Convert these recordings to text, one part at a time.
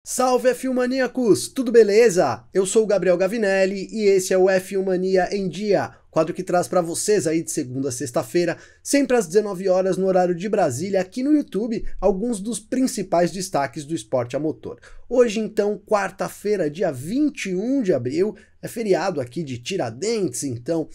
Salve F1 Maníacos, tudo beleza? Eu sou o Gabriel Gavinelli e esse é o F1 Mania em Dia, quadro que traz para vocês aí de segunda a sexta-feira, sempre às 19 horas no horário de Brasília, aqui no YouTube, alguns dos principais destaques do esporte a motor. Hoje então, quarta-feira, dia 21 de abril, é feriado aqui de Tiradentes, então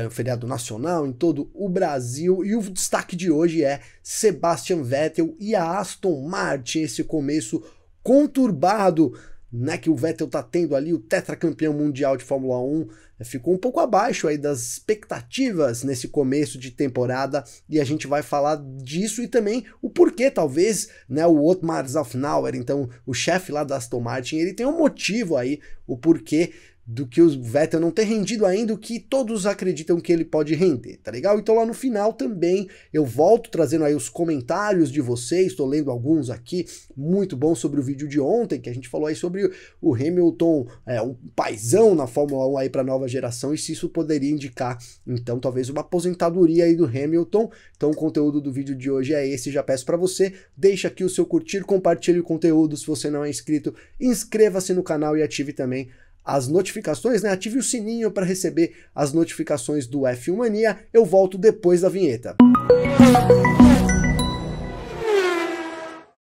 um feriado nacional em todo o Brasil, e o destaque de hoje é Sebastian Vettel e a Aston Martin, esse começo conturbado, né, que o Vettel tá tendo ali, o tetracampeão mundial de Fórmula 1, ficou um pouco abaixo aí das expectativas nesse começo de temporada, e a gente vai falar disso e também o porquê, talvez, né, o Otmar Szafnauer, então o chefe lá da Aston Martin, ele tem um motivo aí, o porquê do que o Vettel não ter rendido ainda o que todos acreditam que ele pode render, tá legal? Então lá no final também eu volto trazendo aí os comentários de vocês, tô lendo alguns aqui, muito bom, sobre o vídeo de ontem, que a gente falou aí sobre o Hamilton, um paizão na Fórmula 1 aí pra nova geração, e se isso poderia indicar, então, talvez uma aposentadoria aí do Hamilton. Então o conteúdo do vídeo de hoje é esse, já peço pra você, deixa aqui o seu curtir, compartilhe o conteúdo, se você não é inscrito, inscreva-se no canal e ative também as notificações, né? Ative o sininho para receber as notificações do F1 Mania. Eu volto depois da vinheta.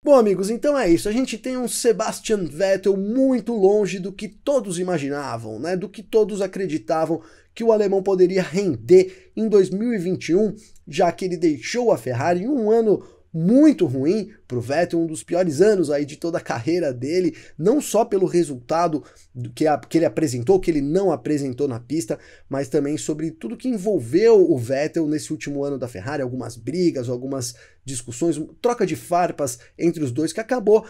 Bom, amigos, então é isso. A gente tem um Sebastian Vettel muito longe do que todos imaginavam, né? Do que todos acreditavam que o alemão poderia render em 2021, já que ele deixou a Ferrari em um ano muito ruim para o Vettel, um dos piores anos aí de toda a carreira dele, não só pelo resultado que ele apresentou, que ele não apresentou na pista, mas também sobre tudo que envolveu o Vettel nesse último ano da Ferrari, algumas brigas, algumas discussões, troca de farpas entre os dois, que acabou,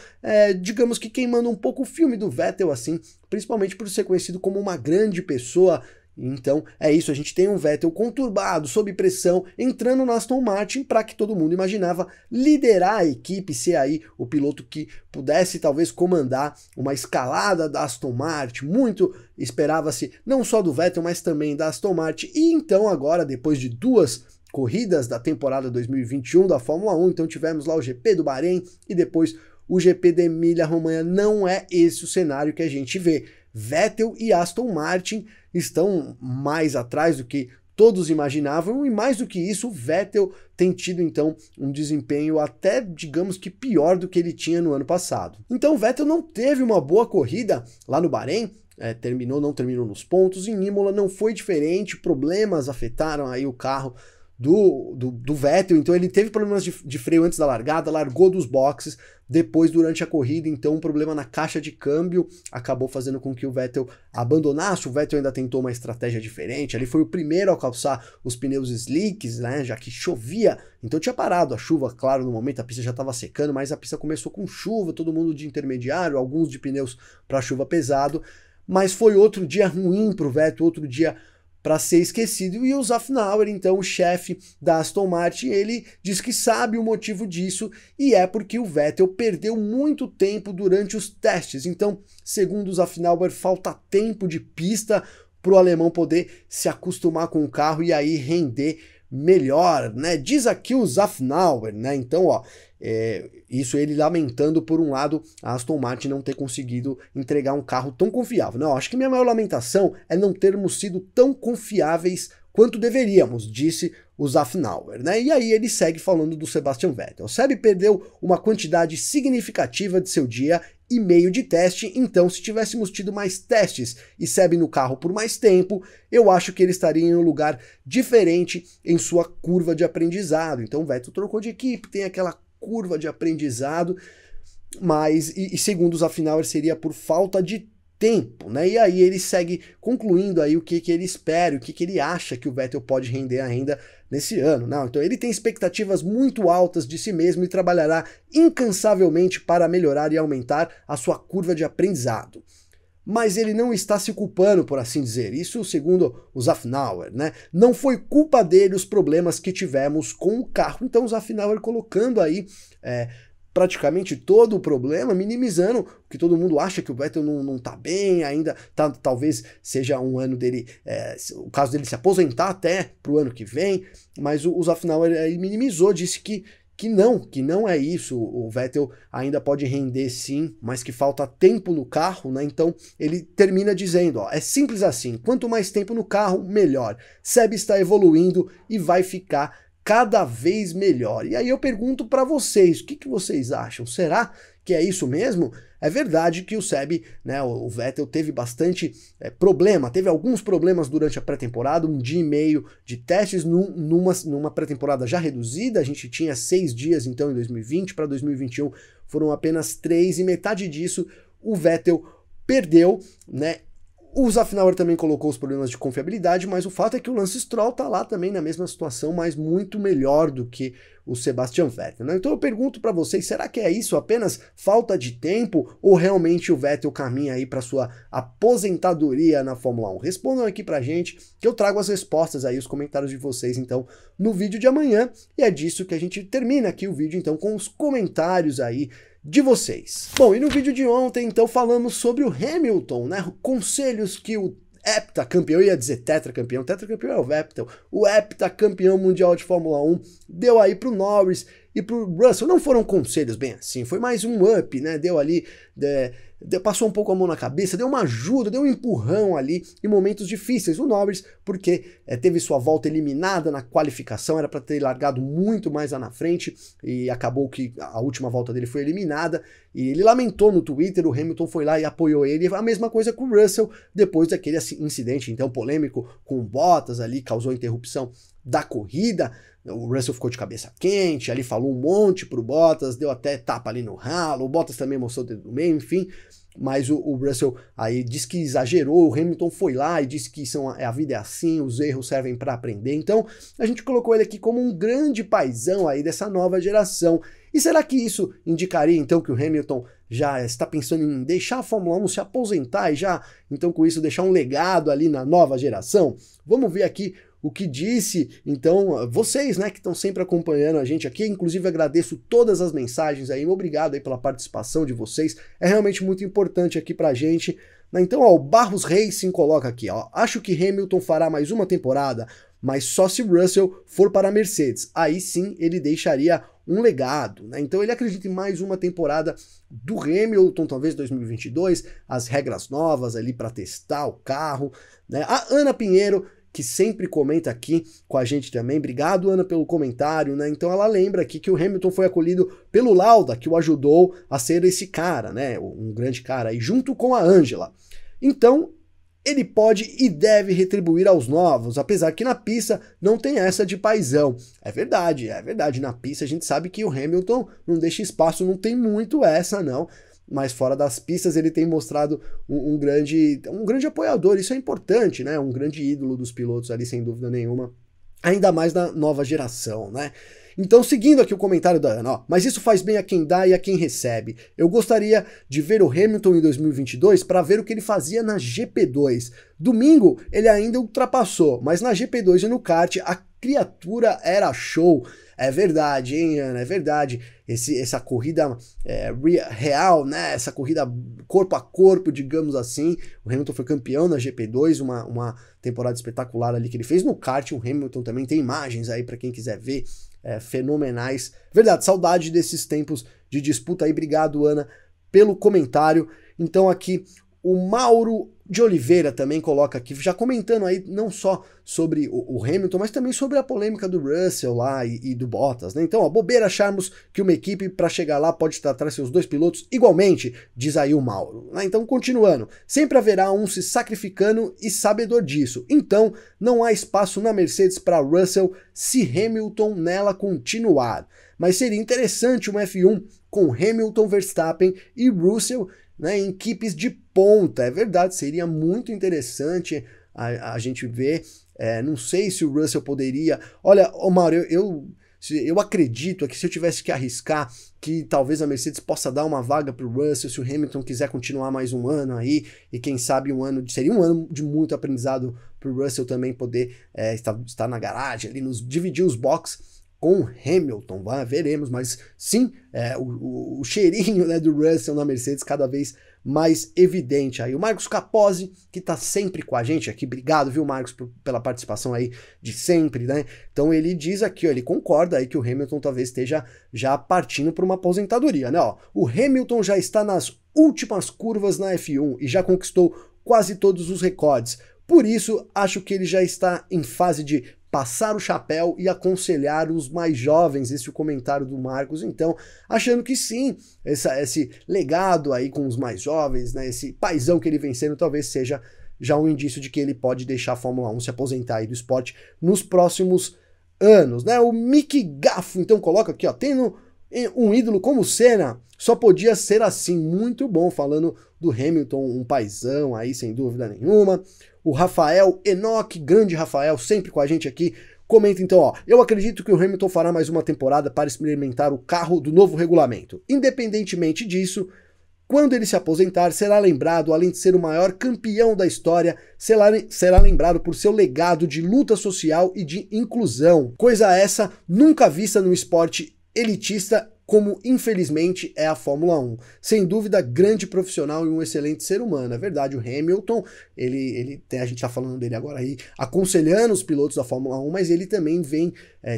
digamos que queimando um pouco o filme do Vettel, assim, principalmente por ser conhecido como uma grande pessoa. Então é isso, a gente tem um Vettel conturbado, sob pressão, entrando na Aston Martin para que todo mundo imaginava liderar a equipe, ser aí o piloto que pudesse talvez comandar uma escalada da Aston Martin. Muito esperava-se não só do Vettel, mas também da Aston Martin. E então agora, depois de duas corridas da temporada 2021 da Fórmula 1, então tivemos lá o GP do Bahrein e depois o GP da Emília-Romanha, não é esse o cenário que a gente vê. Vettel e Aston Martin estão mais atrás do que todos imaginavam, e mais do que isso, o Vettel tem tido então um desempenho até, digamos que pior do que ele tinha no ano passado. Então o Vettel não teve uma boa corrida lá no Bahrein, não terminou nos pontos, em Imola não foi diferente, problemas afetaram aí o carro do Vettel, então ele teve problemas de freio antes da largada, largou dos boxes, depois durante a corrida, então um problema na caixa de câmbio acabou fazendo com que o Vettel abandonasse. O Vettel ainda tentou uma estratégia diferente, ele foi o primeiro a calçar os pneus slicks, né, já que chovia, então tinha parado a chuva, claro, no momento a pista já estava secando, mas a pista começou com chuva, todo mundo de intermediário, alguns de pneus para chuva pesado, mas foi outro dia ruim para o Vettel, outro dia para ser esquecido, e o Szafnauer, então o chefe da Aston Martin, ele diz que sabe o motivo disso, e é porque o Vettel perdeu muito tempo durante os testes. Então, segundo o Szafnauer, falta tempo de pista para o alemão poder se acostumar com o carro e aí render melhor, né? Diz aqui o Szafnauer, né? Então, ó, isso ele lamentando, por um lado, a Aston Martin não ter conseguido entregar um carro tão confiável. Não, acho que minha maior lamentação é não termos sido tão confiáveis quanto deveríamos, disse o Szafnauer, né? E aí ele segue falando do Sebastian Vettel. O Seb perdeu uma quantidade significativa de seu dia e meio de teste, então se tivéssemos tido mais testes e Seb no carro por mais tempo, eu acho que ele estaria em um lugar diferente em sua curva de aprendizado. Então o Vettel trocou de equipe, tem aquela curva de aprendizado, mas, e segundo o Szafnauer, seria por falta de tempo, né? E aí ele segue concluindo aí o que ele espera, o que ele acha que o Vettel pode render ainda nesse ano. Não, então ele tem expectativas muito altas de si mesmo e trabalhará incansavelmente para melhorar e aumentar a sua curva de aprendizado. Mas ele não está se culpando, por assim dizer, isso segundo o Szafnauer, né? Não foi culpa dele os problemas que tivemos com o carro. Então o Szafnauer colocando aí praticamente todo o problema, minimizando o que todo mundo acha, que o Vettel não tá bem, ainda tá, talvez seja um ano dele, o caso dele se aposentar até pro ano que vem, mas o Szafnauer minimizou, disse que que não é isso, o Vettel ainda pode render sim, mas que falta tempo no carro, né? Então ele termina dizendo, ó, é simples assim, quanto mais tempo no carro, melhor. Seb está evoluindo e vai ficar cada vez melhor. E aí eu pergunto para vocês, o que vocês acham? Será que é isso mesmo? É verdade que o Seb, né, o Vettel teve bastante problema, teve alguns problemas durante a pré-temporada, 1 dia e meio de testes numa pré-temporada já reduzida, a gente tinha 6 dias então em 2020, para 2021 foram apenas 3, e metade disso o Vettel perdeu, né? O Zafnauer também colocou os problemas de confiabilidade, mas o fato é que o Lance Stroll tá lá também na mesma situação, mas muito melhor do que o Sebastian Vettel, né? Então eu pergunto para vocês, será que é isso apenas falta de tempo ou realmente o Vettel caminha aí para sua aposentadoria na Fórmula 1? Respondam aqui pra gente que eu trago as respostas aí, os comentários de vocês então no vídeo de amanhã, e é disso que a gente termina aqui o vídeo então com os comentários aí de vocês. Bom, e no vídeo de ontem, então, falamos sobre o Hamilton, né? Conselhos que o heptacampeão, eu ia dizer tetracampeão é o Vettel, o heptacampeão mundial de Fórmula 1 deu aí pro Norris e pro Russell. Não foram conselhos bem assim, foi mais um up, né? Deu ali, passou um pouco a mão na cabeça, deu uma ajuda, deu um empurrão ali em momentos difíceis. O Norris, porque teve sua volta eliminada na qualificação, era para ter largado muito mais lá na frente e acabou que a última volta dele foi eliminada e ele lamentou no Twitter, o Hamilton foi lá e apoiou ele. A mesma coisa com o Russell, depois daquele incidente então polêmico com o Bottas ali, causou interrupção da corrida. O Russell ficou de cabeça quente, ali falou um monte pro Bottas, deu até tapa ali no ralo, o Bottas também mostrou o dedo no meio, enfim, mas o Russell aí disse que exagerou, o Hamilton foi lá e disse que a vida é assim, os erros servem para aprender. Então a gente colocou ele aqui como um grande paizão aí dessa nova geração. E será que isso indicaria então que o Hamilton já está pensando em deixar a Fórmula 1, se aposentar e já então com isso deixar um legado ali na nova geração? Vamos ver aqui o que disse, então, vocês, né, que estão sempre acompanhando a gente aqui. Inclusive agradeço todas as mensagens aí, obrigado aí pela participação de vocês, é realmente muito importante aqui pra gente, né? Então, ó, o Barros Racing coloca aqui, ó, acho que Hamilton fará mais uma temporada, mas só se Russell for para a Mercedes, aí sim ele deixaria um legado, né? Então ele acredita em mais uma temporada do Hamilton, talvez 2022, as regras novas ali para testar o carro, né? A Ana Pinheiro, que sempre comenta aqui com a gente também. Obrigado, Ana, pelo comentário, né? Então ela lembra aqui que o Hamilton foi acolhido pelo Lauda, que o ajudou a ser esse cara, né? Um grande cara aí, junto com a Ângela. Então, ele pode e deve retribuir aos novos, apesar que na pista não tem essa de paizão. É verdade, na pista a gente sabe que o Hamilton não deixa espaço, não tem muito essa, não. Mas fora das pistas ele tem mostrado um grande apoiador, isso é importante, né? Um grande ídolo dos pilotos ali, sem dúvida nenhuma, ainda mais na nova geração, né? Então, seguindo aqui o comentário da Ana, ó, mas isso faz bem a quem dá e a quem recebe. Eu gostaria de ver o Hamilton em 2022 para ver o que ele fazia na GP2. Domingo ele ainda ultrapassou, mas na GP2 e no kart a criatura era show. É verdade, hein, Ana? É verdade. Essa corrida real, né? Essa corrida corpo a corpo, digamos assim. O Hamilton foi campeão na GP2, uma temporada espetacular ali que ele fez no kart. O Hamilton também tem imagens aí para quem quiser ver, fenomenais. Verdade, saudade desses tempos de disputa aí. Obrigado, Ana, pelo comentário. Então aqui o Mauro de Oliveira também coloca aqui, já comentando aí não só sobre o Hamilton, mas também sobre a polêmica do Russell lá e do Bottas, né? Então, ó, bobeira acharmos que uma equipe para chegar lá pode tratar seus dois pilotos igualmente, diz aí o Mauro, né? Então, continuando, sempre haverá um se sacrificando e sabedor disso, então não há espaço na Mercedes para Russell se Hamilton nela continuar, mas seria interessante uma F1 com Hamilton, Verstappen e Russell, né, em equipes de ponta. É verdade, seria muito interessante a gente ver. Não sei se o Russell poderia. Olha, Mauro, eu acredito que se eu tivesse que arriscar, que talvez a Mercedes possa dar uma vaga para o Russell, se o Hamilton quiser continuar mais um ano aí, e quem sabe seria um ano de muito aprendizado para o Russell também poder estar na garagem, ali, dividir os boxes com Hamilton. Veremos, mas sim, o cheirinho, né, do Russell na Mercedes cada vez mais evidente aí. O Marcos Capozzi, que tá sempre com a gente aqui, obrigado, viu, Marcos, pela participação aí de sempre, né? Então ele diz aqui, ó, ele concorda aí que o Hamilton talvez esteja já partindo para uma aposentadoria, né? Ó, o Hamilton já está nas últimas curvas na F1 e já conquistou quase todos os recordes. Por isso, acho que ele já está em fase de passar o chapéu e aconselhar os mais jovens, esse é o comentário do Marcos, então, achando que sim, esse legado aí com os mais jovens, né, esse paizão que ele vencendo, talvez seja já um indício de que ele pode deixar a Fórmula 1 se aposentar aí do esporte nos próximos anos, né? O Mick Gaffo, então, coloca aqui, ó, tendo um ídolo como Senna, só podia ser assim, muito bom, falando do Hamilton, um paizão aí, sem dúvida nenhuma. O Rafael Enoch, grande Rafael, sempre com a gente aqui, comenta então, ó, eu acredito que o Hamilton fará mais uma temporada para experimentar o carro do novo regulamento. Independentemente disso, quando ele se aposentar, será lembrado, além de ser o maior campeão da história, será lembrado por seu legado de luta social e de inclusão. Coisa essa nunca vista no esporte elitista, como infelizmente é a Fórmula 1. Sem dúvida, grande profissional e um excelente ser humano. É verdade, o Hamilton, a gente tá falando dele agora aí, aconselhando os pilotos da Fórmula 1, mas ele também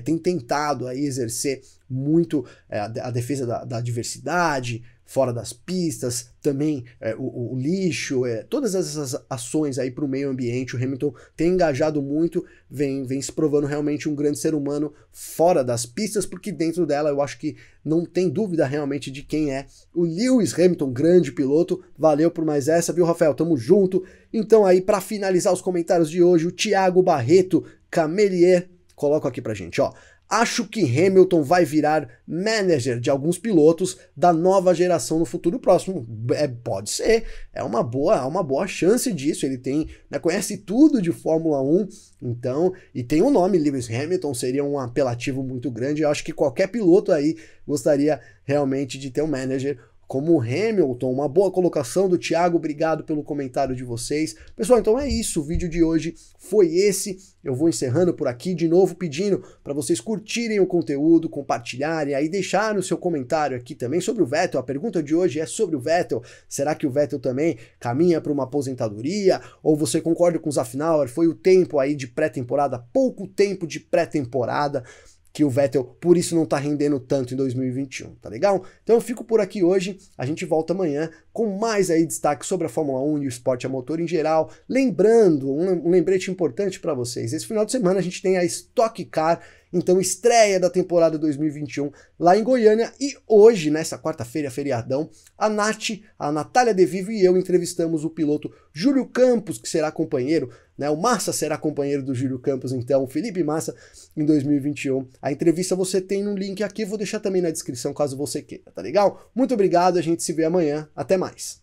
tem tentado aí exercer muito a defesa da diversidade, fora das pistas, também o lixo, todas essas ações aí para o meio ambiente. O Hamilton tem engajado muito, vem se provando realmente um grande ser humano fora das pistas, porque dentro dela eu acho que não tem dúvida realmente de quem é o Lewis Hamilton, grande piloto. Valeu por mais essa, viu, Rafael? Tamo junto. Então aí, para finalizar os comentários de hoje, o Thiago Barreto Camelier coloca aqui pra gente, ó. Acho que Hamilton vai virar manager de alguns pilotos da nova geração no futuro próximo. Pode ser, é uma boa chance disso. Ele conhece tudo de Fórmula 1, então, e tem o nome Lewis Hamilton, seria um apelativo muito grande. Eu acho que qualquer piloto aí gostaria realmente de ter um manager como o Hamilton. Uma boa colocação do Thiago, obrigado pelo comentário de vocês. Pessoal, então é isso, o vídeo de hoje foi esse. Eu vou encerrando por aqui, de novo pedindo para vocês curtirem o conteúdo, compartilharem, aí deixarem o seu comentário aqui também sobre o Vettel. A pergunta de hoje é sobre o Vettel. Será que o Vettel também caminha para uma aposentadoria? Ou você concorda com o Zafnauer? Foi o tempo aí de pré-temporada, pouco tempo de pré-temporada, que o Vettel, por isso, não tá rendendo tanto em 2021, tá legal? Então eu fico por aqui hoje, a gente volta amanhã com mais aí destaque sobre a Fórmula 1 e o esporte a motor em geral. Lembrando, um lembrete importante para vocês, esse final de semana a gente tem a Stock Car, então estreia da temporada 2021 lá em Goiânia, e hoje, nessa quarta-feira, feriadão, a Natália De Vivo e eu entrevistamos o piloto Júlio Campos, que será companheiro, né? O Massa será companheiro do Júlio Campos, então, o Felipe Massa, em 2021. A entrevista você tem no link aqui, vou deixar também na descrição caso você queira, tá legal? Muito obrigado, a gente se vê amanhã, até mais.